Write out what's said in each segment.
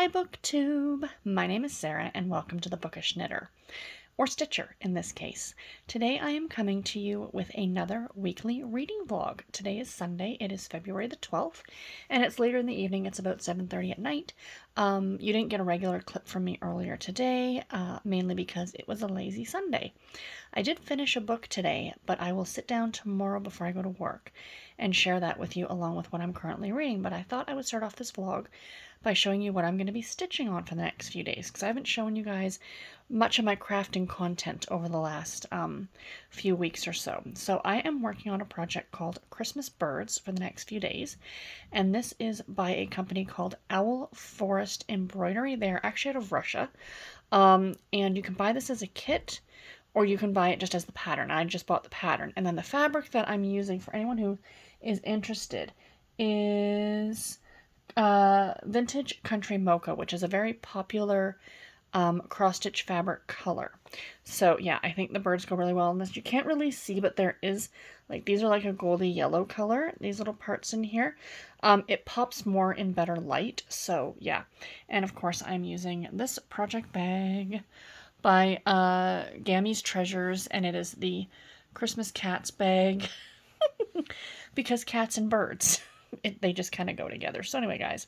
Hi BookTube! My name is Sarah and welcome to the Bookish Knitter, or Stitcher in this case. Today I am coming to you with another weekly reading vlog. Today is Sunday, it is February the 12th, and it's later in the evening, it's about 7:30 at night. You didn't get a regular clip from me earlier today, mainly because it was a lazy Sunday. I did finish a book today, but I will sit down tomorrow before I go to work and share that with you along with what I'm currently reading. But I thought I would start off this vlog by showing you what I'm going to be stitching on for the next few days, because I haven't shown you guys much of my crafting content over the last few weeks or so. So I am working on a project called Christmas Birds for the next few days, and this is by a company called Owl Forest Embroidery. They're actually out of Russia, and you can buy this as a kit, or you can buy it just as the pattern. I just bought the pattern, and then the fabric that I'm using for anyone who is interested is Vintage Country Mocha, which is a very popular cross-stitch fabric color. So yeah, I think the birds go really well in this. You can't really see, but there is, like, these are like a goldy yellow color, these little parts in here. It pops more in better light, so yeah. And of course I'm using this project bag by Gammy's Treasures, and it is the Christmas Cats bag because cats and birds, they just kind of go together. So anyway, guys,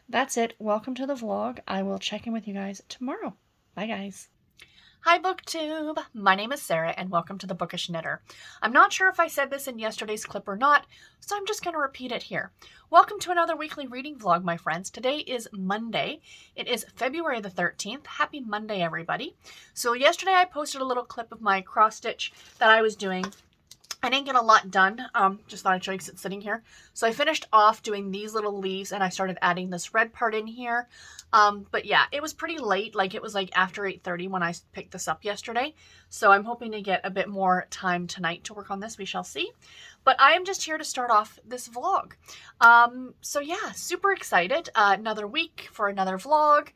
that's it. Welcome to the vlog. I will check in with you guys tomorrow. Bye, guys. Hi BookTube! My name is Sarah and welcome to the Bookish Knitter. I'm not sure if I said this in yesterday's clip or not, so I'm just going to repeat it here. Welcome to another weekly reading vlog, my friends. Today is Monday. It is February the 13th. Happy Monday, everybody. So yesterday I posted a little clip of my cross stitch that I was doing. I didn't get a lot done, just thought I'd show you because it's sitting here. So I finished off doing these little leaves and I started adding this red part in here. But yeah, it was pretty late, like it was like after 8:30 when I picked this up yesterday. So I'm hoping to get a bit more time tonight to work on this, we shall see. But I am just here to start off this vlog. So yeah, super excited, another week for another vlog.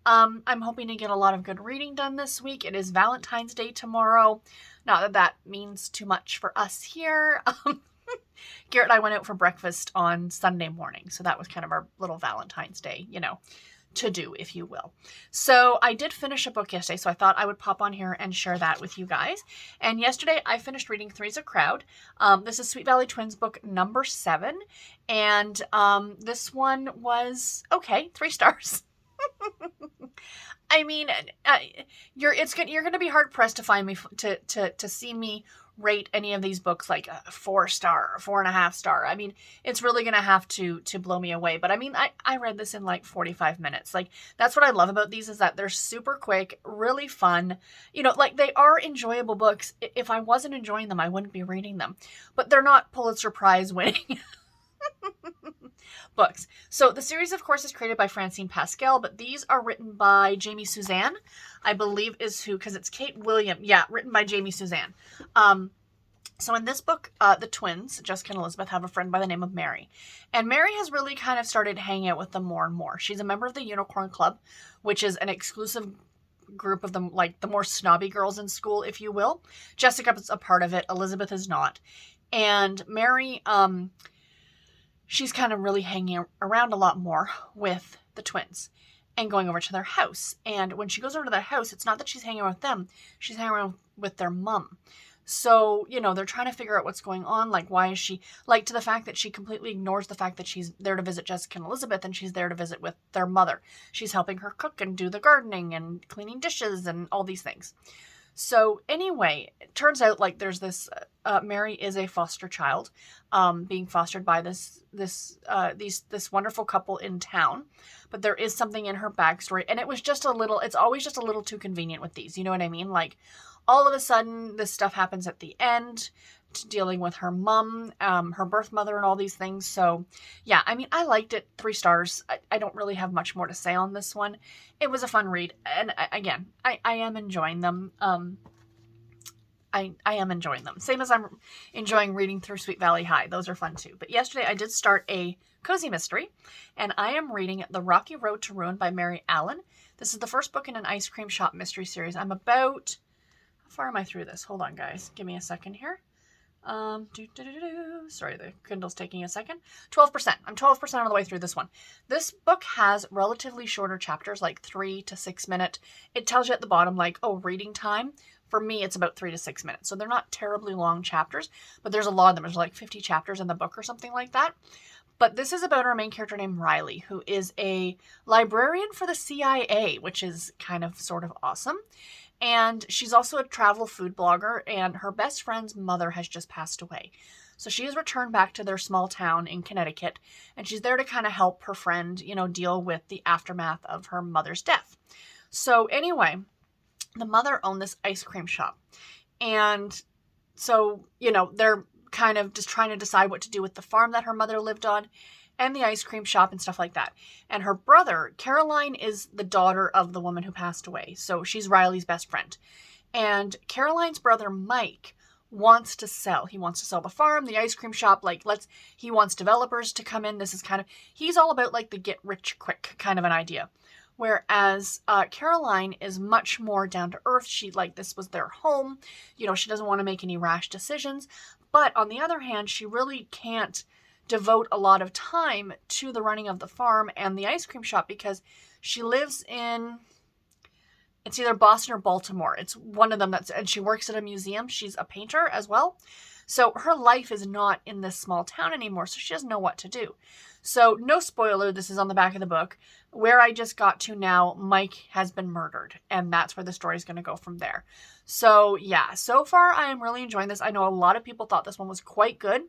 I'm hoping to get a lot of good reading done this week. It is Valentine's Day tomorrow. Not that that means too much for us here. Garrett and I went out for breakfast on Sunday morning, so that was kind of our little Valentine's Day, you know, to do, if you will. So I did finish a book yesterday, so I thought I would pop on here and share that with you guys. And yesterday I finished reading Three's a Crowd. This is Sweet Valley Twins book number 7, and this one was okay, 3 stars. I mean, you're going to be hard pressed to find me to see me rate any of these books like a 4-star, 4.5 star. I mean, it's really going to have to blow me away. But I mean, I read this in like 45 minutes. Like, that's what I love about these, is that they're super quick, really fun. You know, like, they are enjoyable books. If I wasn't enjoying them, I wouldn't be reading them. But they're not Pulitzer Prize winning books. So the series, of course, is created by Francine Pascal, but these are written by Jamie Suzanne, I believe is who, because it's Kate William. Yeah, written by Jamie Suzanne. So in this book, the twins, Jessica and Elizabeth, have a friend by the name of Meri. And Meri has really kind of started hanging out with them more and more. She's a member of the Unicorn Club, which is an exclusive group of them, like the more snobby girls in school, if you will. Jessica is a part of it. Elizabeth is not. And Meri, she's kind of really hanging around a lot more with the twins and going over to their house. And when she goes over to their house, it's not that she's hanging around with them. She's hanging around with their mom. So, you know, they're trying to figure out what's going on. Like, why is she, like, to the fact that she completely ignores the fact that she's there to visit Jessica and Elizabeth, and she's there to visit with their mother. She's helping her cook and do the gardening and cleaning dishes and all these things. So anyway, it turns out, like, there's this, Meri is a foster child, being fostered by this wonderful couple in town, but there is something in her backstory, and it was just a little, it's always just a little too convenient with these, you know what I mean? Like, all of a sudden, this stuff happens at the end, dealing with her mom, her birth mother, and all these things. So yeah, I mean, I liked it. 3 stars. I don't really have much more to say on this one. It was a fun read. And again, I am enjoying them. I am enjoying them. Same as I'm enjoying reading through Sweet Valley High. Those are fun too. But yesterday I did start a cozy mystery, and I am reading The Rocky Road to Ruin by Mary Allen. This is the first book in an ice cream shop mystery series. I'm about, how far am I through this? Hold on, guys. Give me a second here. Sorry, the Kindle's taking a second. 12%. I'm 12% of the way through this one. This book has relatively shorter chapters, like 3 to 6 minute. It tells you at the bottom, like, oh, reading time. For me, it's about 3 to 6 minutes. So they're not terribly long chapters, but there's a lot of them. There's like 50 chapters in the book or something like that. But this is about our main character named Riley, who is a librarian for the CIA, which is kind of sort of awesome. And she's also a travel food blogger, and her best friend's mother has just passed away. So she has returned back to their small town in Connecticut, and she's there to kind of help her friend, deal with the aftermath of her mother's death. So anyway, the mother owned this ice cream shop. And so, they're kind of just trying to decide what to do with the farm that her mother lived on and the ice cream shop and stuff like that. And her brother, Caroline, is the daughter of the woman who passed away. So she's Riley's best friend. And Caroline's brother, Mike, wants to sell. He wants to sell the farm, the ice cream shop. He wants developers to come in. This is he's all about the get rich quick kind of an idea. Whereas Caroline is much more down to earth. This was their home. She doesn't want to make any rash decisions. But on the other hand, she really can't devote a lot of time to the running of the farm and the ice cream shop because she lives in, it's either Boston or Baltimore. It's one of them and she works at a museum. She's a painter as well. So her life is not in this small town anymore. So she doesn't know what to do. So no spoiler, this is on the back of the book. Where I just got to now, Mike has been murdered. And that's where the story is going to go from there. So yeah, so far I am really enjoying this. I know a lot of people thought this one was quite good.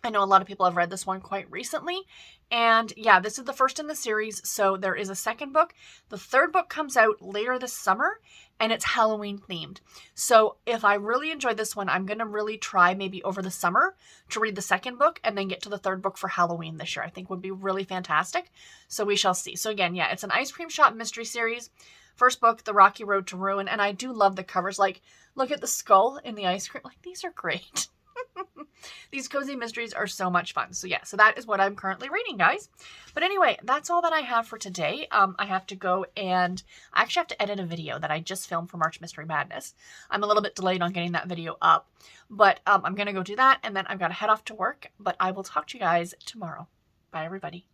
I know a lot of people have read this one quite recently. And yeah, this is the first in the series. So there is a second book. The third book comes out later this summer and it's Halloween themed. So if I really enjoyed this one, I'm going to really try maybe over the summer to read the second book and then get to the third book for Halloween this year. I think would be really fantastic. So we shall see. So again, yeah, it's an ice cream shop mystery series. First book, The Rocky Road to Ruin. And I do love the covers. Look at the skull in the ice cream. These are great. These cozy mysteries are so much fun. So yeah, so that is what I'm currently reading, guys. But anyway, that's all that I have for today. I have to go and I actually have to edit a video that I just filmed for March Mystery Madness. I'm a little bit delayed on getting that video up, but I'm going to go do that and then I've got to head off to work, but I will talk to you guys tomorrow. Bye, everybody.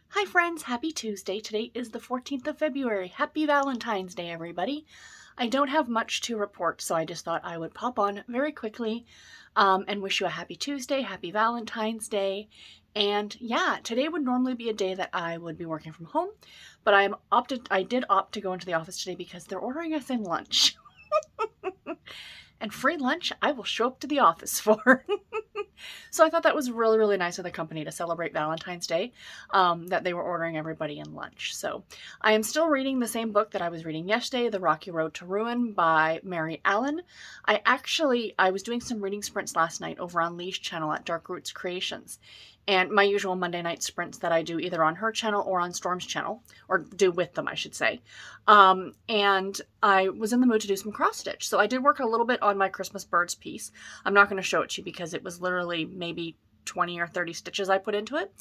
Hi, friends. Happy Tuesday. Today is the 14th of February. Happy Valentine's Day, everybody. I don't have much to report, so I just thought I would pop on very quickly and wish you a happy Tuesday, happy Valentine's Day. And yeah, today would normally be a day that I would be working from home, but I did opt to go into the office today because they're ordering us in lunch. And free lunch I will show up to the office for. So I thought that was really, really nice of the company to celebrate Valentine's Day, that they were ordering everybody in lunch. So I am still reading the same book that I was reading yesterday, The Rocky Road to Ruin by Meri Allen. I was doing some reading sprints last night over on Lee's channel at Dark Roots Creations. And my usual Monday night sprints that I do either on her channel or on Storm's channel, or do with them, I should say. And I was in the mood to do some cross stitch. So I did work a little bit on my Christmas birds piece. I'm not going to show it to you because it was literally maybe 20 or 30 stitches I put into it.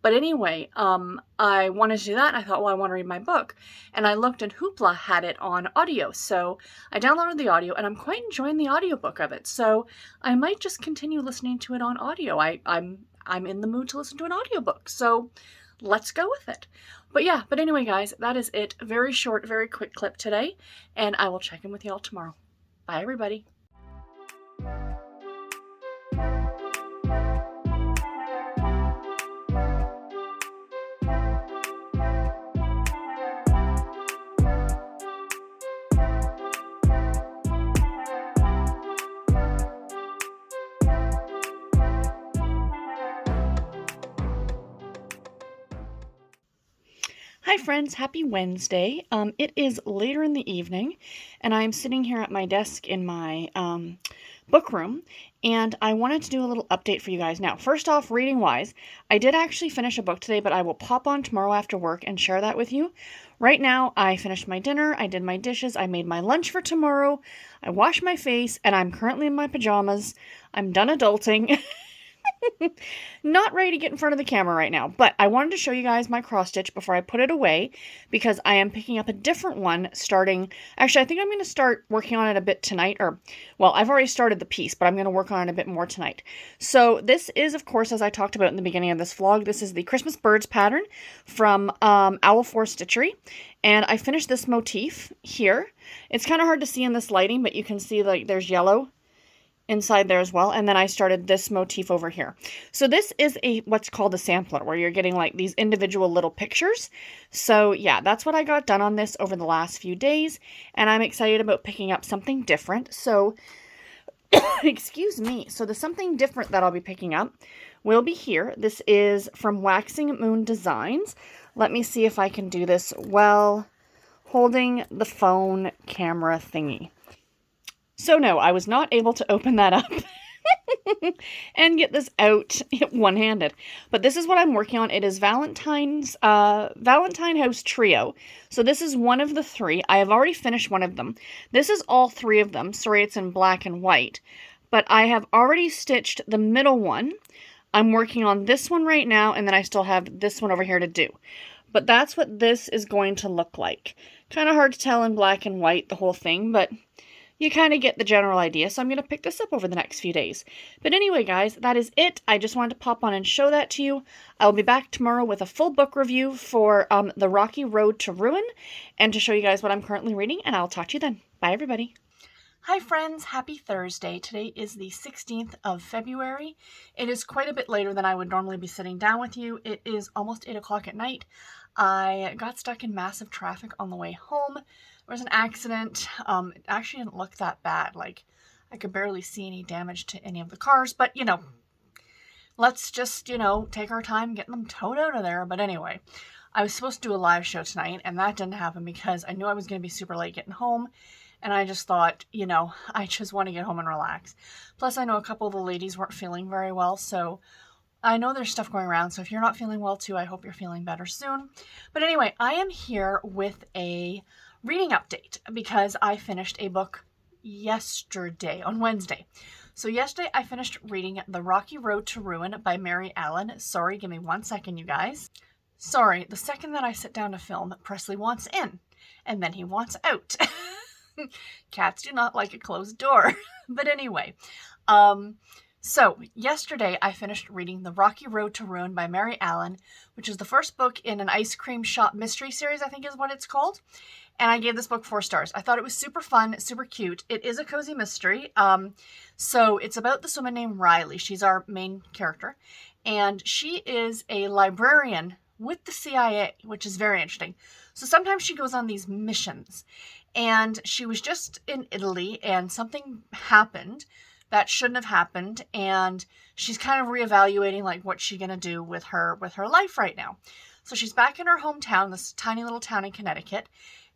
But anyway, I wanted to do that. And I thought, well, I want to read my book. And I looked and Hoopla had it on audio. So I downloaded the audio and I'm quite enjoying the audiobook of it. So I might just continue listening to it on audio. I'm in the mood to listen to an audiobook, so let's go with it. But anyway, guys, that is it. Very short, very quick clip today, and I will check in with y'all tomorrow. Bye, everybody. Hi friends, happy Wednesday. It is later in the evening and I'm sitting here at my desk in my book room and I wanted to do a little update for you guys. Now, first off, reading wise, I did actually finish a book today, but I will pop on tomorrow after work and share that with you. Right now, I finished my dinner, I did my dishes, I made my lunch for tomorrow, I washed my face, and I'm currently in my pajamas. I'm done adulting. Not ready to get in front of the camera right now, but I wanted to show you guys my cross stitch before I put it away, because I am picking up a different one starting, actually I think I'm going to start working on it a bit tonight, or, well, I've already started the piece, but I'm going to work on it a bit more tonight. So this is, of course, as I talked about in the beginning of this vlog, this is the Christmas Birds pattern from Owl 4 Stitchery, and I finished this motif here. It's kind of hard to see in this lighting, but you can see like there's yellow inside there as well, and then I started this motif over here. So this is what's called a sampler, where you're getting like these individual little pictures. So yeah, that's what I got done on this over the last few days, and I'm excited about picking up something different. So excuse me. So the something different that I'll be picking up will be here. This is from Waxing Moon Designs. Let me see if I can do this while holding the phone camera thingy. So no, I was not able to open that up and get this out one-handed. But this is what I'm working on. It is Valentine House Trio. So this is one of the 3. I have already finished one of them. This is all 3 of them. Sorry, it's in black and white. But I have already stitched the middle one. I'm working on this one right now, and then I still have this one over here to do. But that's what this is going to look like. Kind of hard to tell in black and white, the whole thing, but you kind of get the general idea, so I'm going to pick this up over the next few days. But anyway, guys, that is it. I just wanted to pop on and show that to you. I'll be back tomorrow with a full book review for The Rocky Road to Ruin, and to show you guys what I'm currently reading, and I'll talk to you then. Bye, everybody. Hi, friends. Happy Thursday. Today is the 16th of February. It is quite a bit later than I would normally be sitting down with you. It is almost 8 o'clock at night. I got stuck in massive traffic on the way home. There was an accident. It actually didn't look that bad. Like, I could barely see any damage to any of the cars. But, you know, let's just, you know, take our time getting them towed out of there. But anyway, I was supposed to do a live show tonight, and that didn't happen because I knew I was going to be super late getting home. And I just thought, you know, I just want to get home and relax. Plus, I know a couple of the ladies weren't feeling very well, so I know there's stuff going around. So if you're not feeling well too, I hope you're feeling better soon. But anyway, I am here with a reading update because I finished a book yesterday, on Wednesday. So yesterday I finished reading The Rocky Road to Ruin by Meri Allen. Sorry, give me 1 second, you guys. Sorry, the second that I sit down to film, Presley wants in, and then he wants out. Cats do not like a closed door. But anyway, so yesterday I finished reading The Rocky Road to Ruin by Meri Allen, which is the first book in an ice cream shop mystery series, I think is what it's called. And I gave this book 4 stars. I thought it was super fun, super cute. It is a cozy mystery. So it's about this woman named Riley. She's our main character. And she is a librarian with the CIA, which is very interesting. So sometimes she goes on these missions. And she was just in Italy, and something happened that shouldn't have happened. And she's kind of reevaluating, like, what's she going to do with her life right now. So she's back in her hometown, this tiny little town in Connecticut.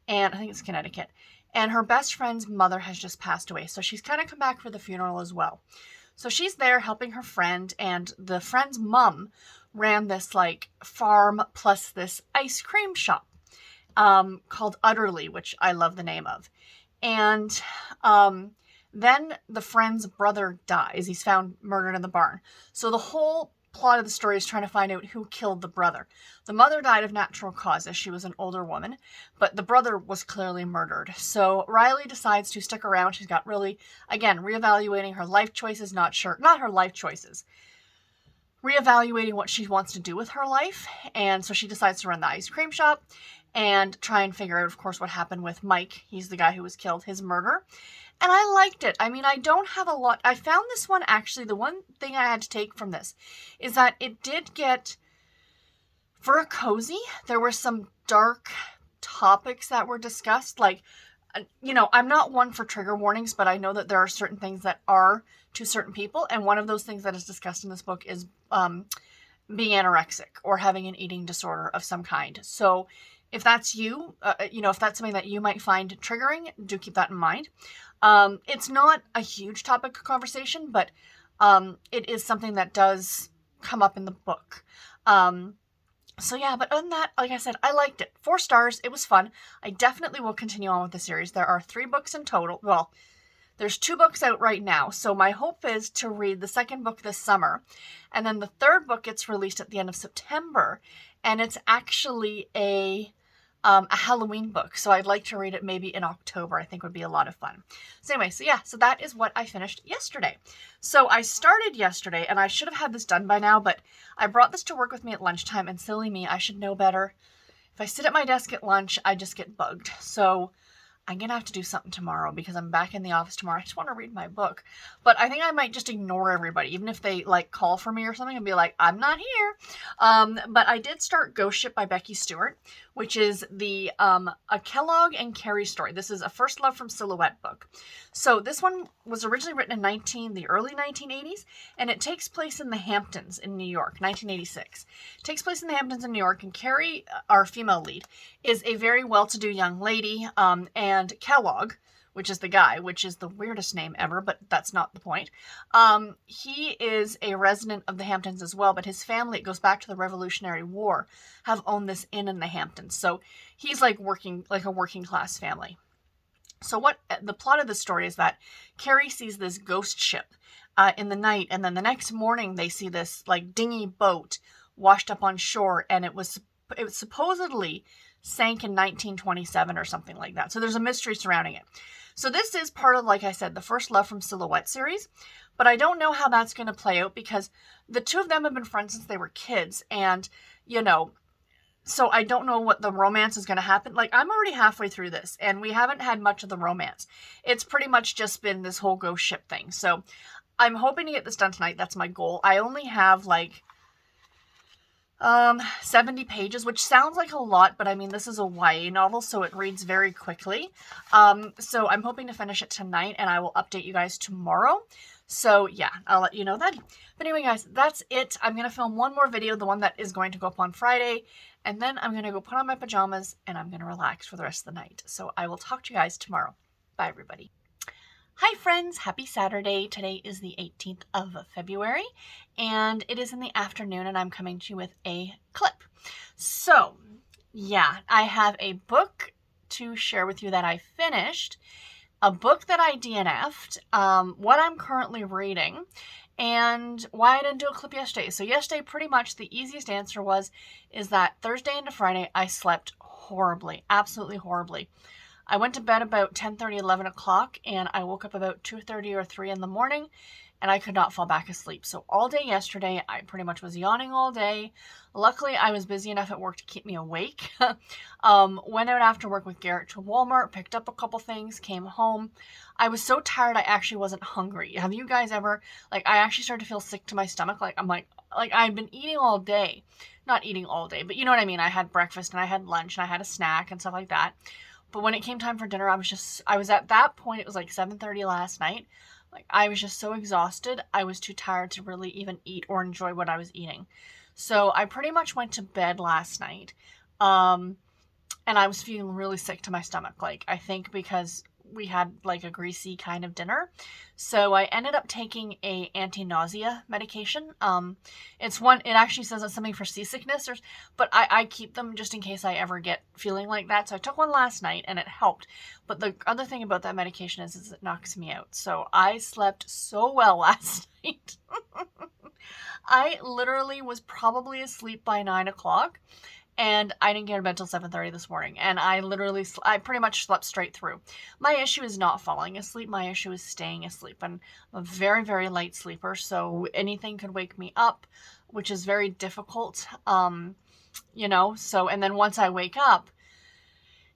And I think it's Connecticut. And her best friend's mother has just passed away. So she's kind of come back for the funeral as well. So she's there helping her friend. And the friend's mom ran this like farm plus this ice cream shop called Utterly, which I love the name of. And then the friend's brother dies. He's found murdered in the barn. So the whole plot of the story is trying to find out who killed the brother. The mother died of natural causes. She was an older woman, but the brother was clearly murdered. So Riley decides to stick around. She's got really, again, reevaluating her life choices, not her life choices, reevaluating what she wants to do with her life. And so she decides to run the ice cream shop and try and figure out, of course, what happened with Mike. He's the guy who was killed, his murder. And I liked it. I mean, I don't have a lot. I found this one, actually, the one thing I had to take from this is that it did get, for a cozy, there were some dark topics that were discussed. Like, you know, I'm not one for trigger warnings, but I know that there are certain things that are to certain people. And one of those things that is discussed in this book is being anorexic or having an eating disorder of some kind. So if that's you, you know, if that's something that you might find triggering, do keep that in mind. It's not a huge topic of conversation, but it is something that does come up in the book. So yeah, but other than that, like I said, I liked it. 4 stars. It was fun. I definitely will continue on with the series. There are 3 books in total. Well, There's 2 books out right now, so my hope is to read the second book this summer, and then the third book gets released at the end of September, and it's actually a Halloween book, so I'd like to read it maybe in October. I think would be a lot of fun. So anyway, so that is what I finished yesterday. So I started yesterday, and I should have had this done by now, but I brought this to work with me at lunchtime, and silly me, I should know better. If I sit at my desk at lunch, I just get bugged. So I'm going to have to do something tomorrow because I'm back in the office tomorrow. I just want to read my book. But I think I might just ignore everybody, even if they like call for me or something, and be like, I'm not here. But I did start Ghost Ship by Becky Stuart, which is the a Kellogg and Carrie story. This is a First Love from Silhouette book. So this one was originally written in the early 1980s, and it takes place in the Hamptons in New York, 1986. It takes place in the Hamptons in New York, and Carrie, our female lead, is a very well-to-do young lady, and Kellogg, which is the guy, which is the weirdest name ever, but that's not the point. He is a resident of the Hamptons as well, but his family, it goes back to the Revolutionary War, have owned this inn in the Hamptons. So he's like a working class family. So what the plot of the story is that Carrie sees this ghost ship in the night, and then the next morning they see this like dinghy boat washed up on shore, and it was supposedly sank in 1927 or something like that. So there's a mystery surrounding it. So this is part of, like I said, the First Love from Silhouette series, but I don't know how that's going to play out because the 2 of them have been friends since they were kids, and so I don't know what the romance is going to happen. Like, I'm already halfway through this, and we haven't had much of the romance. It's pretty much just been this whole ghost ship thing. So I'm hoping to get this done tonight. That's my goal. I only have 70 pages, which sounds like a lot, but I mean, this is a YA novel, so it reads very quickly. So I'm hoping to finish it tonight, and I will update you guys tomorrow. So yeah, I'll let you know then. But anyway, guys, that's it. I'm going to film one more video, the one that is going to go up on Friday, and then I'm going to go put on my pajamas, and I'm going to relax for the rest of the night. So I will talk to you guys tomorrow. Bye, everybody. Hi friends, happy Saturday. Today is the 18th of February, and it is in the afternoon, and I'm coming to you with a clip. So yeah, I have a book to share with you that I finished, a book that I DNF'd, what I'm currently reading, and why I didn't do a clip yesterday. So yesterday, pretty much the easiest answer is that Thursday into Friday, I slept horribly, absolutely horribly. I went to bed about 10:30, 11 o'clock, and I woke up about 2:30 or 3 in the morning, and I could not fall back asleep. So all day yesterday, I pretty much was yawning all day. Luckily, I was busy enough at work to keep me awake. Went out after work with Garrett to Walmart, picked up a couple things, came home. I was so tired, I actually wasn't hungry. Have you guys ever, I actually started to feel sick to my stomach. I've been eating all day. Not eating all day, but you know what I mean? I had breakfast, and I had lunch, and I had a snack, and stuff like that. But when it came time for dinner, I was at that point, it was 7:30 last night. I was just so exhausted. I was too tired to really even eat or enjoy what I was eating. So I pretty much went to bed last night. And I was feeling really sick to my stomach. I think because we had a greasy kind of dinner. So I ended up taking a anti-nausea medication. It actually says it's something for seasickness, but I keep them just in case I ever get feeling like that. So I took one last night and it helped. But the other thing about that medication is it knocks me out. So I slept so well last night. I literally was probably asleep by 9 o'clock. And I didn't get to bed till 7:30 this morning. And I pretty much slept straight through. My issue is not falling asleep. My issue is staying asleep. And I'm a very, very light sleeper. So anything could wake me up, which is very difficult. And then once I wake up,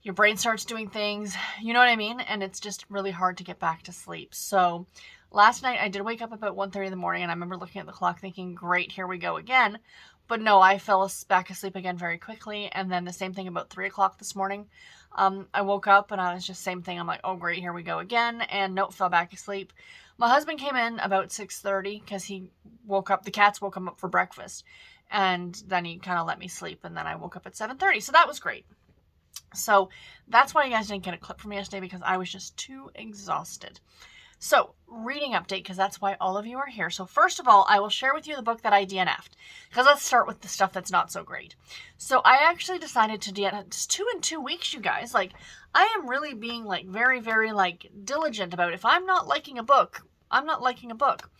your brain starts doing things, you know what I mean? And it's just really hard to get back to sleep. So last night I did wake up about 1:30 in the morning, and I remember looking at the clock thinking, great, here we go again. But no, I fell back asleep again very quickly. And then the same thing about 3 o'clock this morning. I woke up and I was just same thing. I'm like, oh great, here we go again. And nope, fell back asleep. My husband came in about 6:30 because he woke up. The cats woke him up for breakfast. And then he kind of let me sleep. And then I woke up at 7:30. So that was great. So that's why you guys didn't get a clip from me yesterday, because I was just too exhausted. So, reading update, because that's why all of you are here. So, first of all, I will share with you the book that I DNF'd, because let's start with the stuff that's not so great. So, I actually decided to DNF. It's 2 in 2 weeks, you guys. Like, I am really being, like, very, very, like, diligent about it. If I'm not liking a book, I'm not liking a book.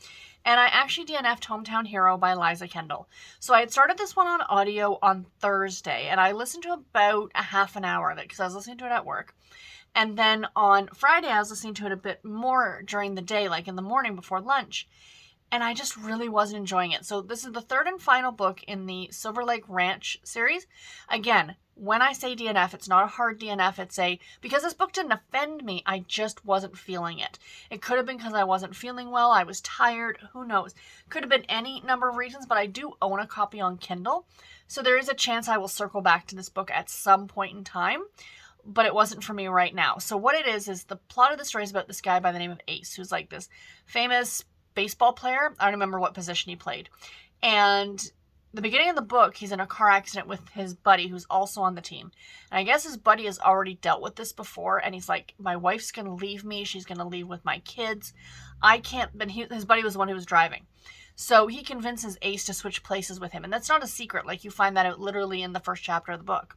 And I actually DNF'd Hometown Hero by Liza Kendall. So I had started this one on audio on Thursday, and I listened to about a half an hour of it because I was listening to it at work. And then on Friday, I was listening to it a bit more during the day, like in the morning before lunch. And I just really wasn't enjoying it. So this is the third and final book in the Silver Lake Ranch series. Again, when I say DNF, it's not a hard DNF. It's because this book didn't offend me, I just wasn't feeling it. It could have been because I wasn't feeling well. I was tired. Who knows? Could have been any number of reasons, but I do own a copy on Kindle. So there is a chance I will circle back to this book at some point in time. But it wasn't for me right now. So what it is the plot of the story is about this guy by the name of Ace, who's like this famous baseball player. I don't remember what position he played. And the beginning of the book, he's in a car accident with his buddy who's also on the team. And I guess his buddy has already dealt with this before. And he's like, my wife's going to leave me. She's going to leave with my kids. I can't, but his buddy was the one who was driving. So he convinces Ace to switch places with him. And that's not a secret. Like, you find that out literally in the first chapter of the book.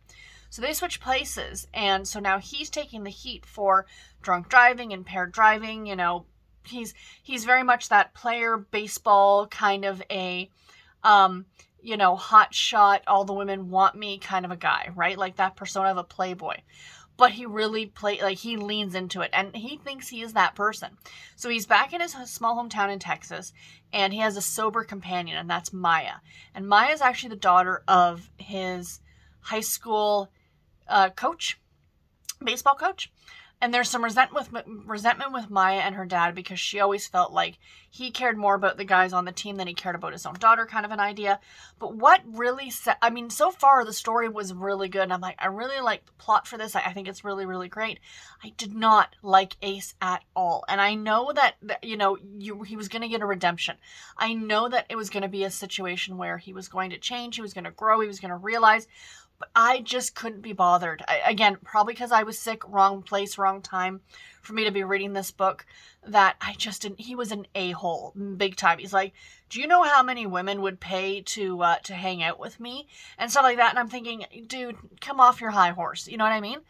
So they switch places, and so now he's taking the heat for drunk driving, impaired driving. You know, he's very much that player baseball kind of a, hot shot, all the women want me kind of a guy, right? Like that persona of a playboy. But he really he leans into it, and he thinks he is that person. So he's back in his small hometown in Texas, and he has a sober companion, and that's Maya. And Maya is actually the daughter of his high school baseball coach. And there's some resentment with Maya and her dad because she always felt like he cared more about the guys on the team than he cared about his own daughter, kind of an idea. But what really so far the story was really good. And I'm like, I really like the plot for this. I think it's really, really great. I did not like Ace at all. And I know that he was going to get a redemption. I know that it was going to be a situation where he was going to change. He was going to grow. He was going to realize. But I just couldn't be bothered. Again, probably because I was sick, wrong place, wrong time for me to be reading this book, that I just didn't. He was an a-hole, big time. He's like, do you know how many women would pay to hang out with me? And stuff like that. And I'm thinking, dude, come off your high horse. You know what I mean?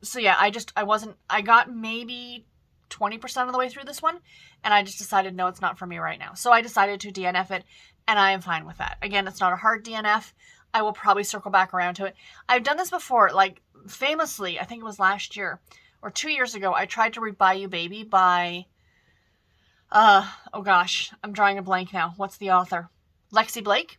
So yeah, I got maybe 20% of the way through this one, and I just decided, no, it's not for me right now. So I decided to DNF it, and I am fine with that. Again, it's not a hard DNF. I will probably circle back around to it. I've done this before, like famously, I think it was last year or 2 years ago, I tried to read Bayou Baby by, oh gosh, I'm drawing a blank now. What's the author? Lexi Blake.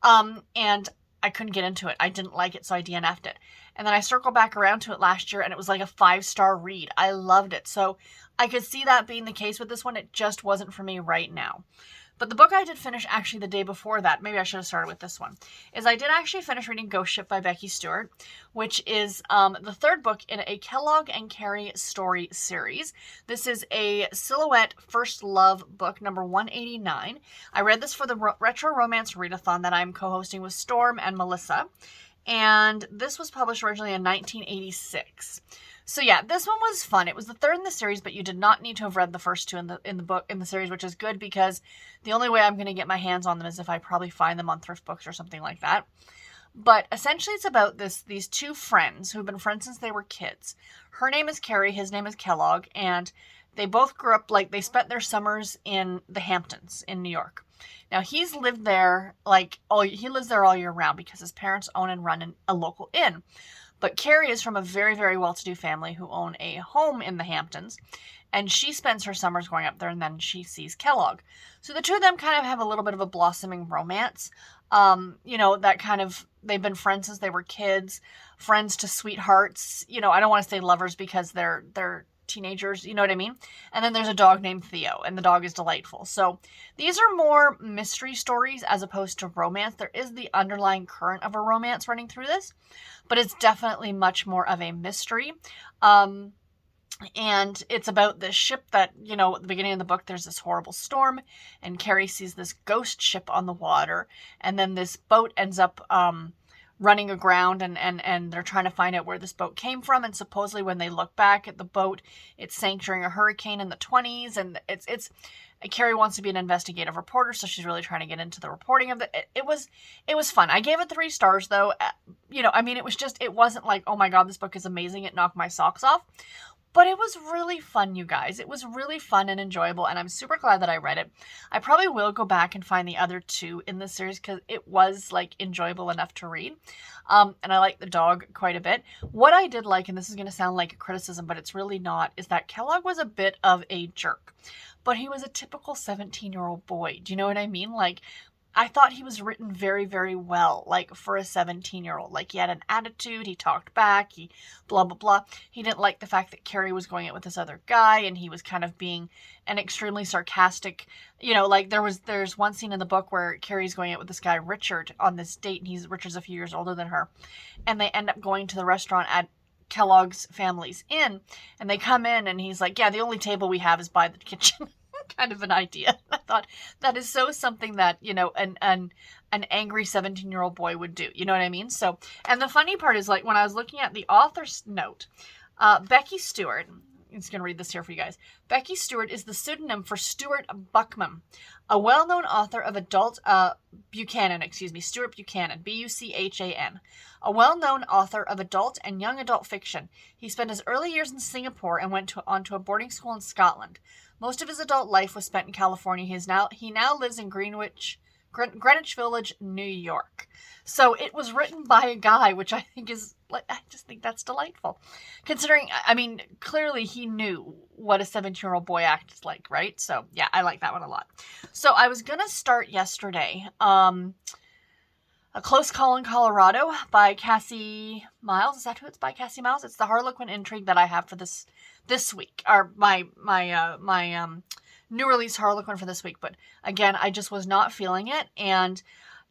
And I couldn't get into it. I didn't like it, so I DNF'd it. And then I circled back around to it last year, and it was like a 5-star read. I loved it. So I could see that being the case with this one. It just wasn't for me right now. But the book I did finish actually the day before that, maybe I should have started with this one, is I did actually finish reading Ghost Ship by Becky Stuart, which is the third book in a Kellogg and Carey story series. This is a Silhouette First Love book, number 189. I read this for the Retro Romance Readathon that I'm co-hosting with Storm and Melissa, and this was published originally in 1986. So yeah, this one was fun. It was the third in the series, but you did not need to have read the first two in the series, which is good because the only way I'm going to get my hands on them is if I probably find them on thrift books or something like that. But essentially it's about these two friends who've been friends since they were kids. Her name is Carrie, his name is Kellogg, and they both grew up, they spent their summers in the Hamptons in New York. Now he lives there all year round because his parents own and run a local inn. But Carrie is from a very, very well-to-do family who own a home in the Hamptons, and she spends her summers going up there, and then she sees Kellogg. So the two of them kind of have a little bit of a blossoming romance. That kind of, they've been friends since they were kids, friends to sweethearts. I don't want to say lovers because they're teenagers, you know what I mean? And then there's a dog named Theo, and the dog is delightful. So these are more mystery stories as opposed to romance. There is the underlying current of a romance running through this, but it's definitely much more of a mystery. And it's about this ship that, at the beginning of the book, there's this horrible storm, and Carrie sees this ghost ship on the water, and then this boat ends up running aground, and they're trying to find out where this boat came from. And supposedly when they look back at the boat, it sank during a hurricane in the 20s. And it's Carrie wants to be an investigative reporter, so she's really trying to get into the reporting of it. It was fun. I gave it 3 stars though. It wasn't like, oh my God, this book is amazing. It knocked my socks off. But it was really fun, you guys. It was really fun and enjoyable, and I'm super glad that I read it. I probably will go back and find the other 2 in the series because it was, like, enjoyable enough to read. And I like the dog quite a bit. What I did like, and this is going to sound like a criticism, but it's really not, is that Kellogg was a bit of a jerk. But he was a typical 17-year-old boy. Do you know what I mean? Like, I thought he was written very, very well, like, for a 17-year-old. Like, he had an attitude, he talked back, he blah, blah, blah. He didn't like the fact that Carrie was going out with this other guy, and he was kind of being an extremely sarcastic, like, there's one scene in the book where Carrie's going out with this guy, Richard, on this date, and Richard's a few years older than her, and they end up going to the restaurant at Kellogg's family's inn, and they come in, and he's like, yeah, the only table we have is by the kitchen. Kind of an idea. I thought that is so something that, an angry 17-year-old boy would do. You know what I mean? So, and the funny part is, like, when I was looking at the author's note, Becky Stuart, I'm just going to read this here for you guys. Becky Stuart is the pseudonym for Stuart Buchman, a well-known author of adult, Stuart Buchanan, Buchan, a well-known author of adult and young adult fiction. He spent his early years in Singapore and went on to a boarding school in Scotland. Most of his adult life was spent in California. He now lives in Greenwich Village, New York. So it was written by a guy, which I just think that's delightful. Considering, clearly he knew what a 17-year-old boy acts like, right? So yeah, I like that one a lot. So I was going to start yesterday, A Close Call in Colorado by Cassie Miles. Is that who it's by? Cassie Miles? It's the Harlequin intrigue that I have for this week, or my new release Harlequin for this week. But again, I just was not feeling it, and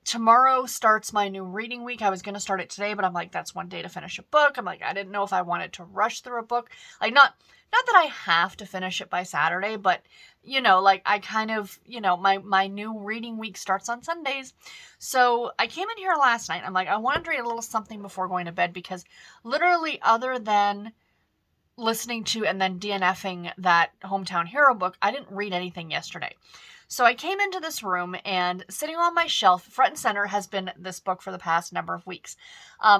tomorrow starts my new reading week. I was going to start it today, but I'm like, that's one day to finish a book. I'm like, I didn't know if I wanted to rush through a book. Like, not that I have to finish it by Saturday, but like, I kind of, my new reading week starts on Sundays. So I came in here last night. I'm like, I wanted to read a little something before going to bed, because literally, other than listening to and then DNFing that Hometown Hero book, I didn't read anything yesterday. So I came into this room, and sitting on my shelf, front and center, has been this book for the past number of weeks.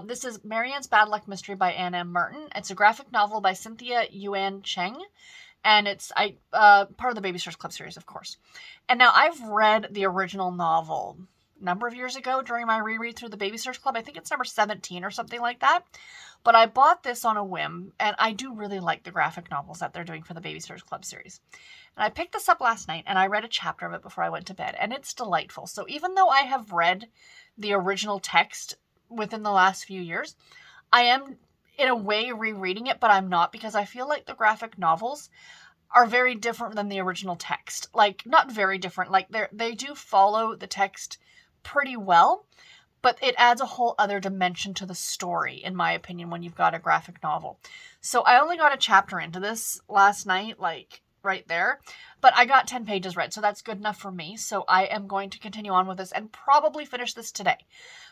This is Marianne's Bad Luck Mystery by Ann M. Martin. It's a graphic novel by Cynthia Yuan Cheng, and it's part of the Babysitters Club series, of course. And now I've read the original novel a number of years ago during my reread through the Babysitters Club. I think it's number 17 or something like that. But I bought this on a whim, and I do really like the graphic novels that they're doing for the Babysitters Club series. And I picked this up last night, and I read a chapter of it before I went to bed, and it's delightful. So even though I have read the original text within the last few years, I am, in a way, rereading it, but I'm not, because I feel like the graphic novels are very different than the original text. Like, not very different. Like, they do follow the text pretty well, but it adds a whole other dimension to the story, in my opinion, when you've got a graphic novel. So I only got a chapter into this last night, like right there, but I got 10 pages read, so that's good enough for me. So I am going to continue on with this and probably finish this today,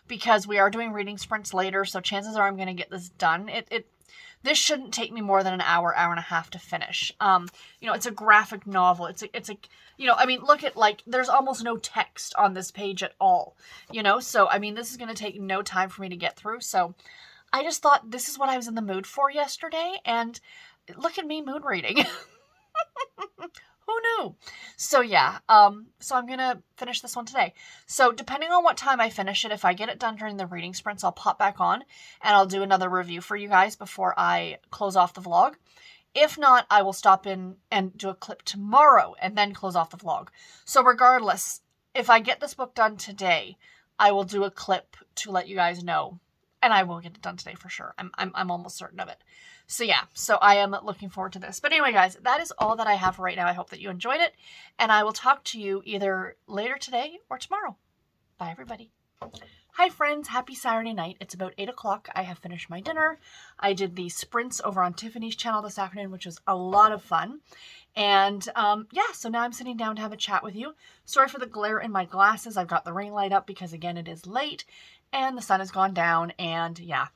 because we are doing reading sprints later, so chances are I'm going to get this done. This shouldn't take me more than an hour and a half to finish. It's a graphic novel. Look at, like, there's almost no text on this page at all, so, this is going to take no time for me to get through. So I just thought this is what I was in the mood for yesterday, and look at me mood reading. Who knew? So yeah, so I'm going to finish this one today. So depending on what time I finish it, if I get it done during the reading sprints, I'll pop back on and I'll do another review for you guys before I close off the vlog. If not, I will stop in and do a clip tomorrow and then close off the vlog. So regardless, if I get this book done today, I will do a clip to let you guys know. And I will get it done today for sure. I'm almost certain of it. So yeah, so I am looking forward to this. But anyway, guys, that is all that I have right now. I hope that you enjoyed it, and I will talk to you either later today or tomorrow. Bye, everybody. Hi, friends. Happy Saturday night. It's about 8 o'clock. I have finished my dinner. I did the sprints over on Tiffany's channel this afternoon, which was a lot of fun. And so now I'm sitting down to have a chat with you. Sorry for the glare in my glasses. I've got the ring light up because, again, it is late. and the sun has gone down, and yeah,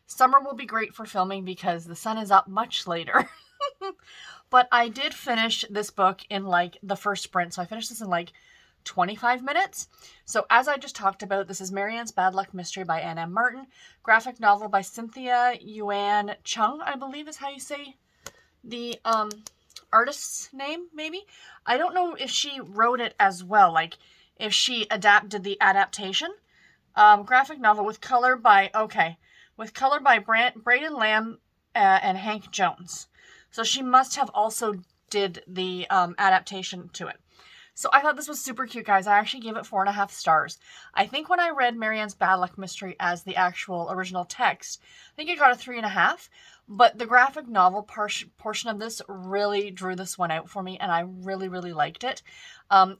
summer will be great for filming because the sun is up much later. But I did finish this book in like the first sprint, so I finished this in like 25 minutes. So as I just talked about, this is Meri Ann's Bad Luck Mystery by Ann M. Martin, graphic novel by Cynthia Yuan Chung, I believe is how you say the artist's name, maybe. I don't know if she wrote it as well, like if she did the adaptation. Graphic novel with color by Braden Lamb and Hank Jones. So she must have also did the adaptation to it. So I thought this was super cute, guys. I actually gave it 4.5 stars. I think when I read Meri Ann's Bad Luck Mystery as the actual original text, I think it got a 3.5. But the graphic novel portion of this really drew this one out for me, and I really, really liked it.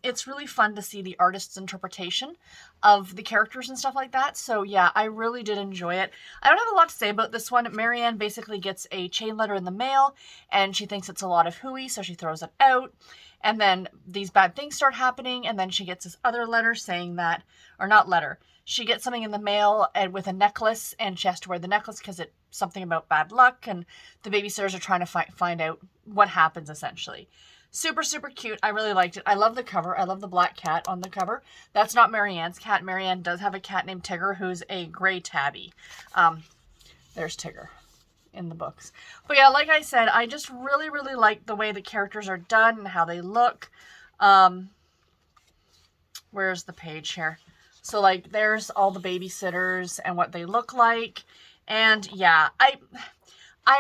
It's really fun to see the artist's interpretation of the characters and stuff like that. So yeah, I really did enjoy it. I don't have a lot to say about this one. Meri Ann basically gets a chain letter in the mail, and she thinks it's a lot of hooey, so she throws it out. And then these bad things start happening, and then she gets this other letter saying that, or not letter, she gets something in the mail and with a necklace, and she has to wear the necklace because it's something about bad luck, and the babysitters are trying to find out what happens, essentially. Super, super cute. I really liked it. I love the cover. I love the black cat on the cover. That's not Meri Ann's cat. Meri Ann does have a cat named Tigger, who's a gray tabby. There's Tigger in the books. But yeah, like I said, I just really, really like the way the characters are done and how they look. Where's the page here? So like there's all the babysitters and what they look like. And yeah, I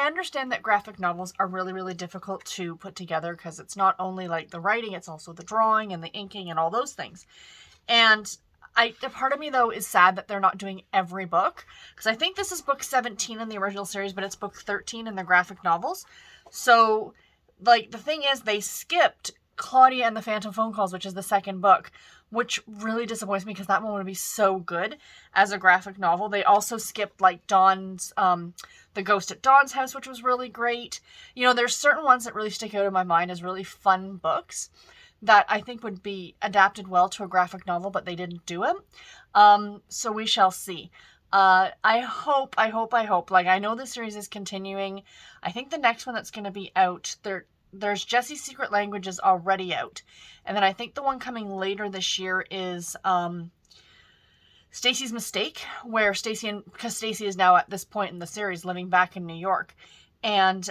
understand that graphic novels are really, really difficult to put together because it's not only like the writing, it's also the drawing and the inking and all those things. And a part of me, though, is sad that they're not doing every book, because I think this is book 17 in the original series, but it's book 13 in the graphic novels. So, like, the thing is, they skipped Claudia and the Phantom Phone Calls, which is the second book, which really disappoints me because that one would be so good as a graphic novel. They also skipped, like, Dawn's, The Ghost at Dawn's House, which was really great. You know, there's certain ones that really stick out in my mind as really fun books that I think would be adapted well to a graphic novel, but they didn't do it. So we shall see. I hope, like, I know the series is continuing. I think the next one that's going to be out, there's Jessie's Secret Languages already out. And then I think the one coming later this year is Stacy's Mistake, where because Stacy is now at this point in the series living back in New York. And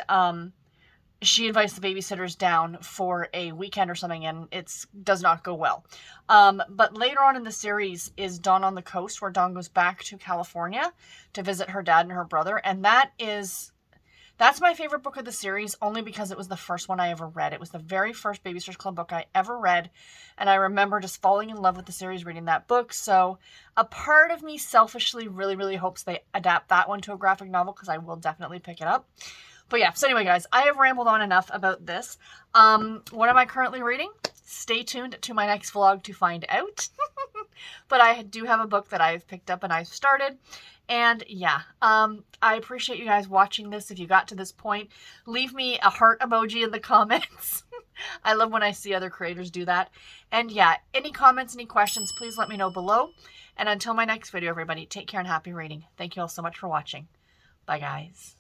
she invites the babysitters down for a weekend or something, and it does not go well. But later on in the series is Dawn on the Coast, where Dawn goes back to California to visit her dad and her brother. And that's my favorite book of the series, only because it was the first one I ever read. It was the very first Babysitters Club book I ever read, and I remember just falling in love with the series reading that book. So a part of me selfishly really, really hopes they adapt that one to a graphic novel, because I will definitely pick it up. But yeah, so anyway, guys, I have rambled on enough about this. What am I currently reading? Stay tuned to my next vlog to find out. But I do have a book that I've picked up and I've started. And yeah, I appreciate you guys watching this. If you got to this point, leave me a heart emoji in the comments. I love when I see other creators do that. And yeah, any comments, any questions, please let me know below. And until my next video, everybody, take care and happy reading. Thank you all so much for watching. Bye, guys.